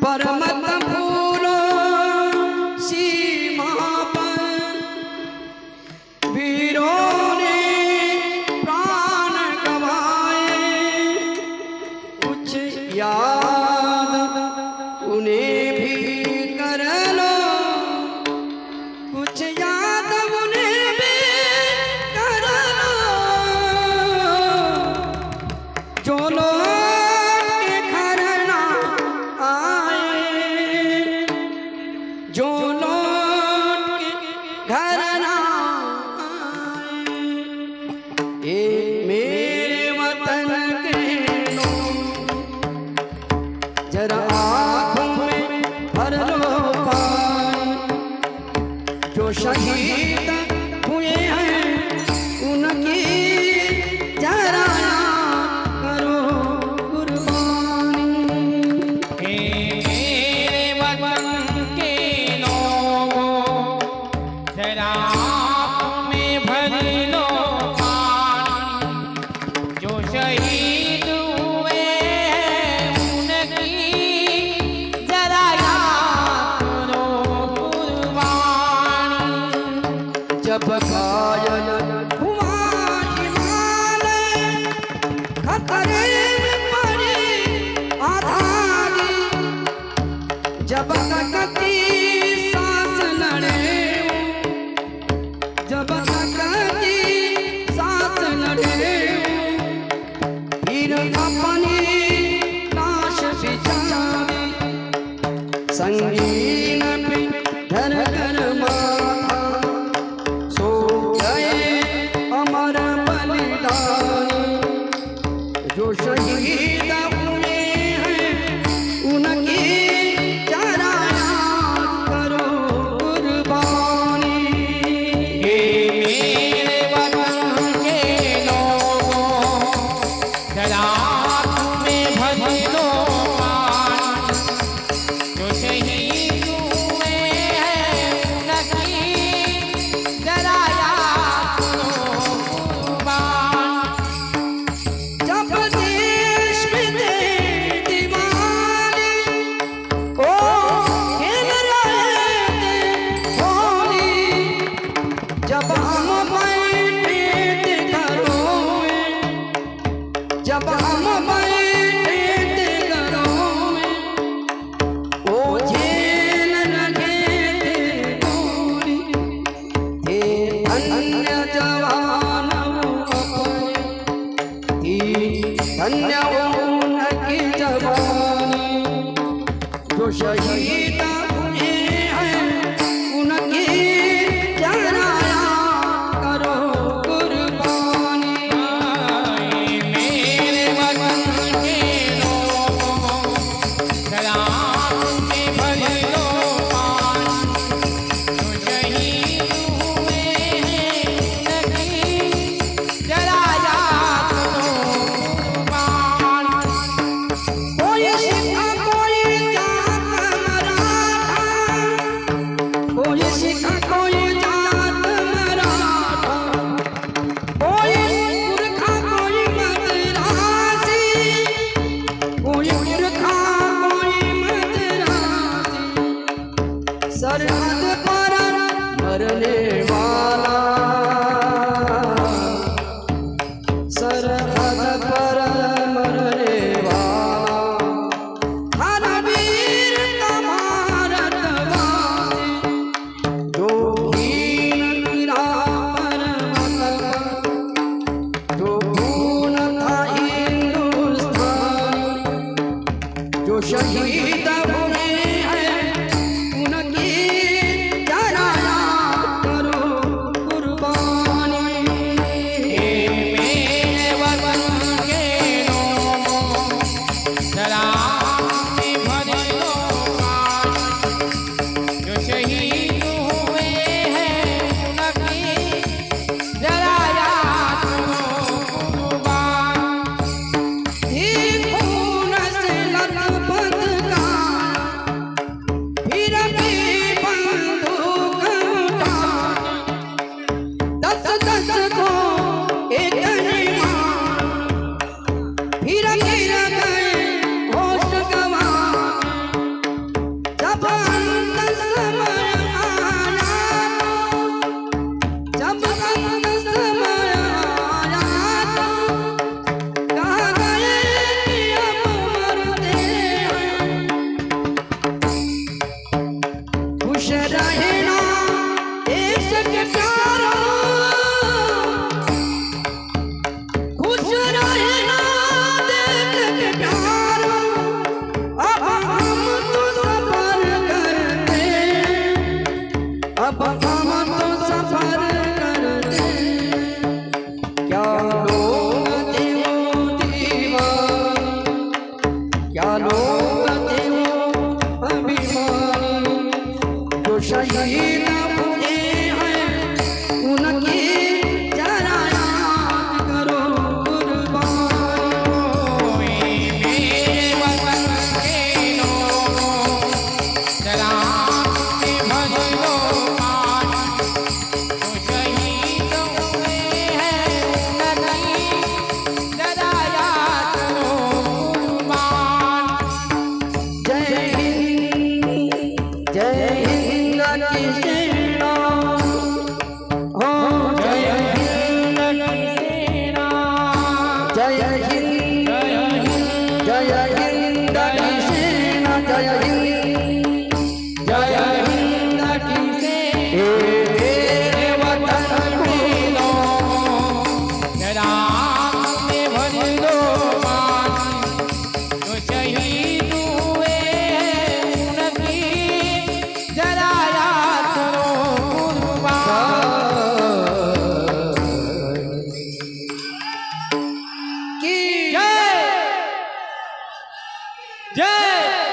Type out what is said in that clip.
परमत फूलो सीमा पर वीरों ने प्राण गवाए। कुछ याद उन्हें भी कर लो, कुछ याद उन्हें भी कर लो, जो लोग के घर ना आए, जो लोग के घर ना आए। ए मेरे वतन के लोग, जरा आँखों में भर लो पानी। जो शहीद हुए हैं उनकी जरा याद करो कुर्बानी। हे मेरे वतन के लोगों, जरा आँखों में भर लो पानी। जो शहीद हुए हैं उनकी जरा याद करो कुर्बानी। जब घायल हुआ हिमालय, खतरे में पड़ी आज़ादी। जब तक की सांस लड़े, जब तक की सांस लड़े, फिर अपनी लाश बिछावी। संगीन पे धर कर माथा, सो गए अमर बलिदानी। जो शहीद हुए हैं उनकी जरा याद करो कुर्बानी। हे मेरे वतन के लोगों, जरा आँखों में भर लो पानी। जो शहीद हुए हैं उनकी जरा याद करो कुर्बानी। जब देश में थे दीवाने, ओ खेल रहे थे होली। जब हम बैठे थे घरों में, जब हम बैठे थे घरों में, ओ झेल रहे थे गोली। थे अन्य जवान अपने, थी धन्य उनकी जवानी। जो शहीद हुए हैं उनकी जरा याद करो कुर्बानी। मेरे वतन के लोगों, जरा आँखों में भर लो पानी। जो शहीद हुए हैं उनकी जरा याद करो कुर्बानी। कोई सिख कोई जात मराठा, कोई सिख कोई जात मराठा, कोई पुरखा कोई मद्रासी, कोई पुरखा कोई मद्रासी। सरहद पर मरने वाला, सरहद पर मरने वाला, हर वीर का भारतवासी। जो हीन गिरा पर्वत पर, जो खून था हिंदुस्तानी। जो शहीद हुए हैं उनकी जरा याद करो कुर्बानी। हे मेरे वतन के लोगों, जरा आँखों में भर लो पानी। जो शहीद हुए हैं उनकी जरा याद करो कुर्बानी। थी खून से लथपथ जय हिंद की सेना जय हिंद जय हिंद की सेना तेरे वतन के लोगों राम ने भर दो पानी जो शहीद हुए उनकी जरा याद करो कुर्बान की जय जय